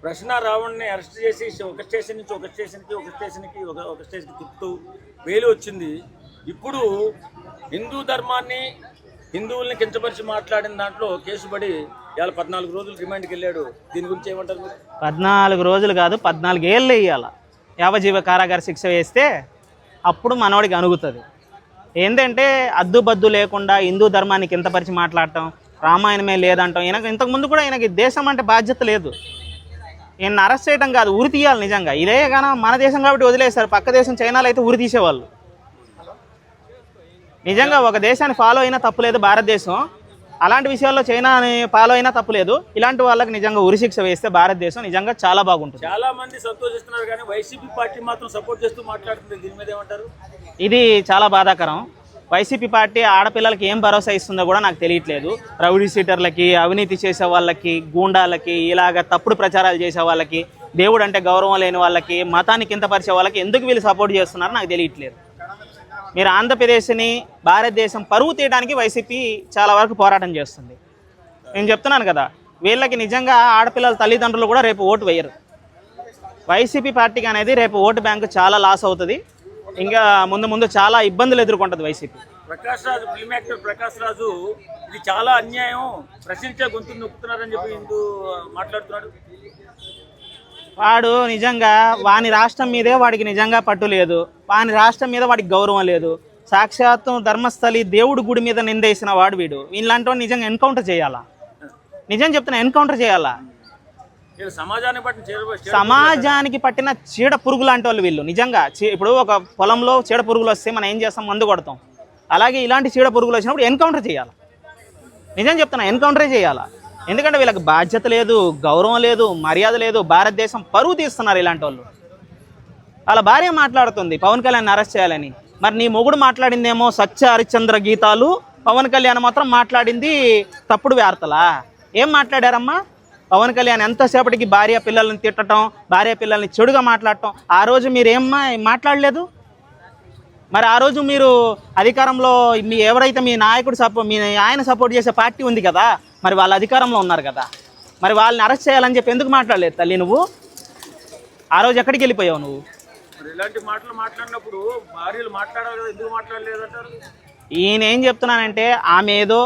ప్రశ్న రావణ్ని అరెస్ట్ చేసి ఒక స్టేషన్ నుంచి ఒక స్టేషన్కి ఒక స్టేషన్కి తిప్పుతూ బెయిల్ వచ్చింది. ఇప్పుడు హిందూ ధర్మాన్ని హిందువుల్ని కించపరిచి మాట్లాడిన దాంట్లో కేసు పడి ఇవాళ 14 రోజులు రిమాండ్కి వెళ్ళాడు. దీని గురించి ఏమంటారు మీరు? 14 రోజులు కాదు 14 ఏళ్ళు వేయాల, యావజీవ కారాగార శిక్ష వేస్తే అప్పుడు మనవాడికి అనుగుతుంది. ఏంటంటే అద్దుబద్దు లేకుండా హిందూ ధర్మాన్ని కింతపరిచి మాట్లాడటం, రామాయణమే లేదంటాం. ఈయనకు ఇంతకుముందు కూడా ఈయనకి దేశం అంటే బాధ్యత లేదు. ఈయన అరెస్ట్ చేయడం కాదు, ఉరి తీయాలి నిజంగా. ఇదే కానీ మన దేశం కాబట్టి వదిలేశారు. పక్క దేశం చైనాలో అయితే ఉరి తీసేవాళ్ళు. నిజంగా ఒక దేశాన్ని ఫాలో అయినా తప్పులేదు భారతదేశం. అలాంటి విషయాల్లో చైనాని ఫాలో అయినా తప్పులేదు. ఇలాంటి వాళ్ళకి నిజంగా ఉరి శిక్ష వేస్తే భారతదేశం నిజంగా చాలా బాగుంటుంది. చాలా మంది సంతోషిస్తున్నారు కానీ వైసీపీ పార్టీ మాత్రం సపోర్ట్ చేస్తూ మాట్లాడుతుంది. దీని మీద ఏమంటారు? ఇది చాలా బాధాకరం. వైసీపీ పార్టీ ఆడపిల్లలకి ఏం భరోసా ఇస్తుందో కూడా నాకు తెలియట్లేదు. రౌడీ సీటర్లకి, అవినీతి చేసే వాళ్ళకి, గూండాలకి, ఇలాగ తప్పుడు ప్రచారాలు చేసే వాళ్ళకి, దేవుడు అంటే గౌరవం లేని వాళ్ళకి, మతాన్ని కింతపరిచే వాళ్ళకి ఎందుకు వీళ్ళు సపోర్ట్ చేస్తున్నారో నాకు తెలియట్లేదు. మీరు ఆంధ్రప్రదేశ్ని, భారతదేశం పరువు తీయడానికి వైసీపీ చాలా వరకు పోరాటం చేస్తుంది. నేను చెప్తున్నాను కదా, వీళ్ళకి నిజంగా ఆడపిల్లల తల్లిదండ్రులు కూడా రేపు ఓటు వేయరు. వైసీపీ పార్టీకి అనేది రేపు ఓటు బ్యాంకు చాలా లాస్ అవుతుంది. ఇంకా ముందు చాలా ఇబ్బందులు ఎదుర్కొంటుంది వైసీపీ. ప్రకాష్ రాజు, ఫిల్మ్ యాక్టర్ ప్రకాష్ రాజు, ఇది చాలా అన్యాయం, ప్రశ్నించే గొంతు నొక్కుతున్నారని చెప్పి హిందూ మాట్లాడుతున్నాడు. వాడు నిజంగా వాని రాష్ట్రం మీదే వాడికి నిజంగా పట్టు లేదు. వాని రాష్ట్రం మీద వాడికి గౌరవం లేదు. సాక్షాత్తు ధర్మస్థలి దేవుడి గుడి మీద నిందేసిన వాడు వీడు. వీళ్ళంటే నిజంగా ఎన్కౌంటర్ చేయాలా? నిజం చెప్తున్నా, ఎన్కౌంటర్ చేయాలా? సమాజానికి పట్టిన చీడ పురుగు లాంటి వాళ్ళు వీళ్ళు. నిజంగా ఇప్పుడు ఒక పొలంలో చీడ పురుగులు వస్తే మనం ఏం చేస్తాం? మందు కొడతాం. అలాగే ఇలాంటి చీడ పురుగులు వచ్చినప్పుడు ఎన్కౌంటర్ చేయాలి. నిజం చెప్తున్నా, ఎన్కౌంటరే చేయాలా. ఎందుకంటే వీళ్ళకి బాధ్యత లేదు, గౌరవం లేదు, మర్యాద లేదు. భారతదేశం పరువు తీస్తున్నారు ఇలాంటి వాళ్ళు. వాళ్ళ భార్య మాట్లాడుతుంది పవన్ కళ్యాణ్ అరెస్ట్ చేయాలని. మరి నీ మొగుడు మాట్లాడిందేమో సత్య హరిశ్చంద్ర గీతాలు, పవన్ కళ్యాణ్ మాత్రం మాట్లాడింది తప్పుడు వార్తలా? ఏం మాట్లాడారమ్మా? పవన్ కళ్యాణ్ ఎంతసేపటికి భార్య పిల్లల్ని తిట్టడం, భార్య పిల్లల్ని చెడుగా మాట్లాడటం. ఆ రోజు మీరు మాట్లాడలేదు? మరి ఆ రోజు మీరు అధికారంలో ఎవరైతే మీ నాయకుడు మీ ఆయన సపోర్ట్ చేసే పార్టీ ఉంది కదా, మరి వాళ్ళ అధికారంలో ఉన్నారు కదా, మరి వాళ్ళని అరెస్ట్ చేయాలని చెప్పి ఎందుకు మాట్లాడలేదు తల్లి? నువ్వు ఆ రోజు ఎక్కడికి వెళ్ళిపోయావు నువ్వు? ఇలాంటి మాటలు మాట్లాడినప్పుడు భార్యలు మాట్లాడాలి కదా, ఎందుకు మాట్లాడలేదంటారు? ఈయన ఏం చెప్తున్నానంటే, ఆమె ఏదో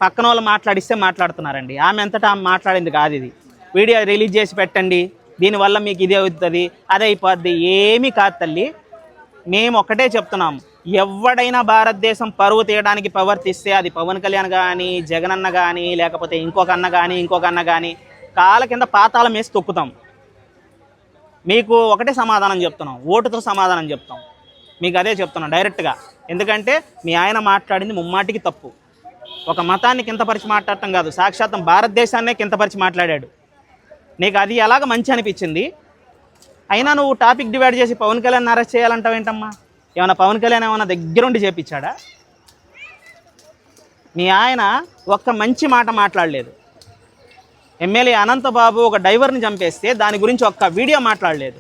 పక్కన వాళ్ళు మాట్లాడిస్తే మాట్లాడుతున్నారండి. ఆమె అంతటా ఆమె మాట్లాడింది కాదు. ఇది వీడియో రిలీజ్ చేసి పెట్టండి, దీనివల్ల మీకు ఇదే అవుతుంది, అదే అయిపోద్ది. ఏమీ కాదు తల్లి. మేము ఒక్కటే చెప్తున్నాం, ఎవడైనా భారతదేశం పరువు తీయడానికి ప్రవర్తిస్తే అది పవన్ కళ్యాణ్ కానీ, జగన్ అన్న కానీ, లేకపోతే ఇంకొక అన్న కానీ కాళ్ళ కింద పాతాళం వేసి తొక్కుతాం. మీకు ఒకటే సమాధానం చెప్తున్నాం, ఓటుతో సమాధానం చెప్తాం. మీకు అదే చెప్తున్నాం డైరెక్ట్గా. ఎందుకంటే మీ ఆయన మాట్లాడింది ముమ్మాటికి తప్పు. ఒక మతాన్ని కింతపరిచి మాట్లాడటం కాదు, సాక్షాత్తం భారతదేశాన్నే కింతపరిచి మాట్లాడాడు. నీకు అది ఎలాగ మంచి అనిపించింది? అయినా నువ్వు టాపిక్ డివైడ్ చేసి పవన్ కళ్యాణ్ అరెస్ట్ చేయాలంటావు ఏంటమ్మా? ఏమన్నా పవన్ కళ్యాణ్ ఏమన్నా దగ్గరుండి చేపించాడా? మీ ఆయన ఒక్క మంచి మాట మాట్లాడలేదు. ఎమ్మెల్యే అనంతబాబు ఒక డ్రైవర్ని చంపేస్తే దాని గురించి ఒక్క వీడియో మాట్లాడలేదు.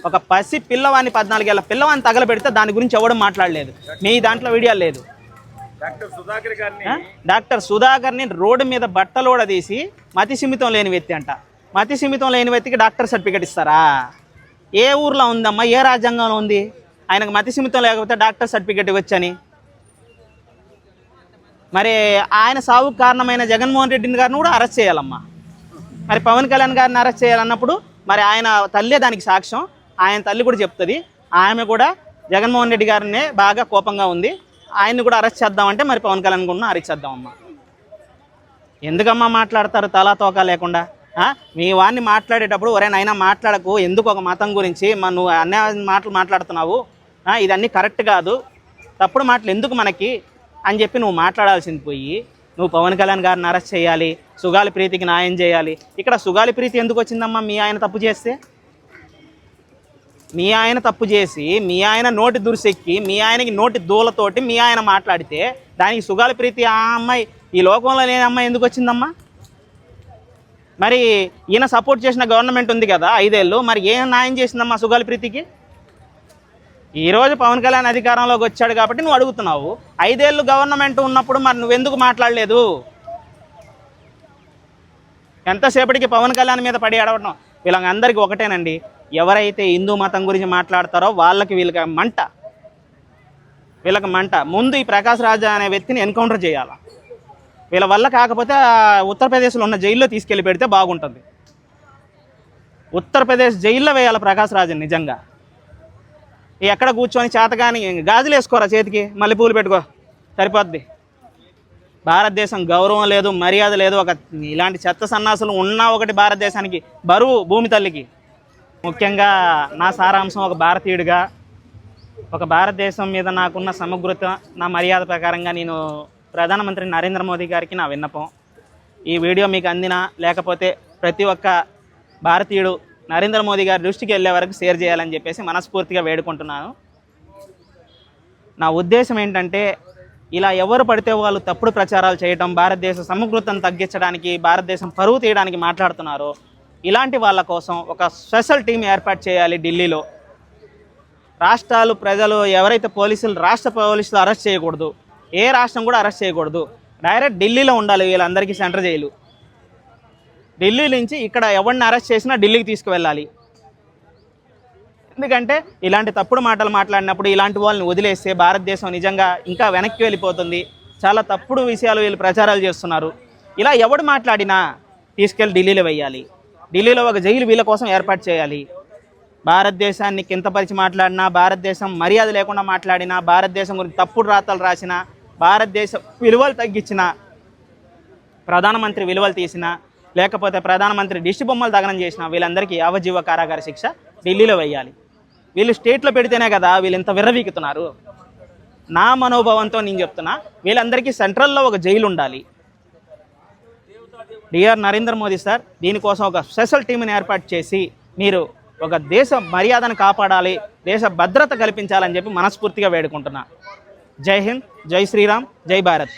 ఒక పసి పిల్లవాడిని 14 ఏళ్ళ పిల్లవాడిని తగలబెడితే దాని గురించి ఎవడం మాట్లాడలేదు. మీ దాంట్లో వీడియో లేదు. డాక్టర్ సుధాకర్ని రోడ్డు మీద బట్టలోడ తీసి మతి సిమితం లేని వ్యక్తి అంట. మతి సిమితం లేని వ్యక్తికి డాక్టర్ సర్టిఫికేట్ ఇస్తారా? ఏ ఊర్లో ఉందమ్మా? ఏ రాజ్యాంగంలో ఉంది ఆయనకు మతి సిమితం లేకపోతే డాక్టర్ సర్టిఫికేట్ ఇవ్వచ్చని? మరి ఆయన సావుకు కారణమైన జగన్మోహన్ రెడ్డి గారిని కూడా అరెస్ట్ చేయాలమ్మా. మరి పవన్ కళ్యాణ్ గారిని అరెస్ట్ చేయాలన్నప్పుడు మరి ఆయన తల్లే దానికి సాక్ష్యం. ఆయన తల్లి కూడా చెప్తుంది. ఆమె కూడా జగన్మోహన్ రెడ్డి గారినే బాగా కోపంగా ఉంది, ఆయన్ని కూడా అరెస్ట్ చేద్దామంటే మరి పవన్ కళ్యాణ్ కూడా అరెస్ట్ చేద్దామమ్మా. ఎందుకమ్మా మాట్లాడతారు తలా తోక లేకుండా? మీ వాడిని మాట్లాడేటప్పుడు ఒరే నైనా మాట్లాడకు, ఎందుకు ఒక మతం గురించి నువ్వు అన్ని మాటలు మాట్లాడుతున్నావు, ఇదన్నీ కరెక్ట్ కాదు, తప్పుడు మాటలు ఎందుకు మనకి అని చెప్పి నువ్వు మాట్లాడాల్సింది పోయి నువ్వు పవన్ కళ్యాణ్ గారిని అరెస్ట్ చేయాలి, సుగాలి ప్రీతికి న్యాయం చేయాలి. ఇక్కడ సుగాలి ప్రీతి ఎందుకు వచ్చిందమ్మా? మీ ఆయన తప్పు చేస్తే, మీ ఆయన తప్పు చేసి మీ ఆయన నోటి దురిసెక్కి మీ ఆయనకి నోటి దూలతోటి మీ ఆయన మాట్లాడితే దానికి సుగాలి ప్రీతి ఆ అమ్మాయి ఈ లోకంలో లేని అమ్మాయి ఎందుకు వచ్చిందమ్మా? మరి ఈయన సపోర్ట్ చేసిన గవర్నమెంట్ ఉంది కదా 5 ఏళ్ళు, మరి ఏం న్యాయం చేసిందమ్మా సుగాలి ప్రీతికి? ఈరోజు పవన్ కళ్యాణ్ అధికారంలోకి వచ్చాడు కాబట్టి నువ్వు అడుగుతున్నావు. 5 ఏళ్ళు గవర్నమెంట్ ఉన్నప్పుడు మరి నువ్వెందుకు మాట్లాడలేదు? ఎంతసేపటికి పవన్ కళ్యాణ్ మీద పడి అడగడం. వీళ్ళందరికీ ఒకటేనండి, ఎవరైతే హిందూ మతం గురించి మాట్లాడతారో వీళ్ళకి మంట. ముందు ఈ ప్రకాష్ రాజ్ అనే వ్యక్తిని ఎన్కౌంటర్ చేయాలి. వీళ్ళ వల్ల కాకపోతే ఉత్తరప్రదేశ్లో ఉన్న జైల్లో తీసుకెళ్ళి పెడితే బాగుంటుంది. ఉత్తరప్రదేశ్ జైల్లో వేయాలి ప్రకాష్ రాజుని నిజంగా. ఎక్కడ కూర్చొని చేతగాని గాజులు వేసుకోరా చేతికి, మల్లెపూలు పెట్టుకో, సరిపోద్ది. భారతదేశం గౌరవం లేదు, మర్యాద లేదు. ఇలాంటి చెత్త సన్నాసులు ఉన్నా ఒకటి భారతదేశానికి బరువు, భూమి తల్లికి. ముఖ్యంగా నా సారాంశం, ఒక భారతీయుడిగా ఒక భారతదేశం మీద నాకున్న సమగ్రత, నా మర్యాద ప్రకారంగా నేను ప్రధానమంత్రి నరేంద్ర మోదీ గారికి నా విన్నపం, ఈ వీడియో మీకు అందినా లేకపోతే ప్రతి ఒక్క భారతీయుడు నరేంద్ర మోదీ గారి దృష్టికి వెళ్ళే వరకు షేర్ చేయాలని చెప్పేసి మనస్ఫూర్తిగా వేడుకుంటున్నాను. నా ఉద్దేశం ఏంటంటే, ఇలా ఎవరు పడితే వాళ్ళు తప్పుడు ప్రచారాలు చేయటం, భారతదేశ సమగ్రతను తగ్గించడానికి, భారతదేశం పరువు తీయడానికి మాట్లాడుతున్నారు. ఇలాంటి వాళ్ళ కోసం ఒక స్పెషల్ టీం ఏర్పాటు చేయాలి ఢిల్లీలో. రాష్ట్రాలు, ప్రజలు, ఎవరైతే రాష్ట్ర పోలీసులు అరెస్ట్ చేయకూడదు, ఏ రాష్ట్రం కూడా అరెస్ట్ చేయకూడదు. డైరెక్ట్ ఢిల్లీలో ఉండాలి వీళ్ళందరికీ సెంటర్ జైలు. ఢిల్లీ నుంచి ఇక్కడ ఎవరిని అరెస్ట్ చేసినా ఢిల్లీకి తీసుకువెళ్ళాలి. ఎందుకంటే ఇలాంటి తప్పుడు మాటలు మాట్లాడినప్పుడు ఇలాంటి వాళ్ళని వదిలేస్తే భారతదేశం నిజంగా ఇంకా వెనక్కి వెళ్ళిపోతుంది. చాలా తప్పుడు విషయాలు వీళ్ళు ప్రచారాలు చేస్తున్నారు. ఇలా ఎవడు మాట్లాడినా తీసుకెళ్ళి ఢిల్లీలో వేయాలి. ఢిల్లీలో ఒక జైలు వీళ్ళ కోసం ఏర్పాటు చేయాలి. భారతదేశాన్ని కింతపరిచి మాట్లాడినా, భారతదేశం మర్యాద లేకుండా మాట్లాడినా, భారతదేశం గురించి తప్పుడు రాతలు రాసినా, భారతదేశ విలువలు తగ్గించిన, ప్రధానమంత్రి విలువలు తీసిన, లేకపోతే ప్రధానమంత్రి దిష్టి బొమ్మలు దగనం చేసిన వీళ్ళందరికీ యావజ్జీవ కారాగార శిక్ష ఢిల్లీలో వేయాలి. వీళ్ళు స్టేట్లో పెడితేనే కదా వీళ్ళు ఇంత విర్రవీగుతున్నారు. నా మనోభావంతో నేను చెప్తున్నా, వీళ్ళందరికీ సెంట్రల్లో ఒక జైలు ఉండాలి. డిఆర్ నరేంద్ర మోదీ సార్, దీనికోసం ఒక స్పెషల్ టీంని ఏర్పాటు చేసి మీరు ఒక దేశ మర్యాదను కాపాడాలి, దేశ భద్రత కల్పించాలని చెప్పి మనస్ఫూర్తిగా వేడుకుంటున్నా. జై హింద్, జై శ్రీరామ్, జై భారత్.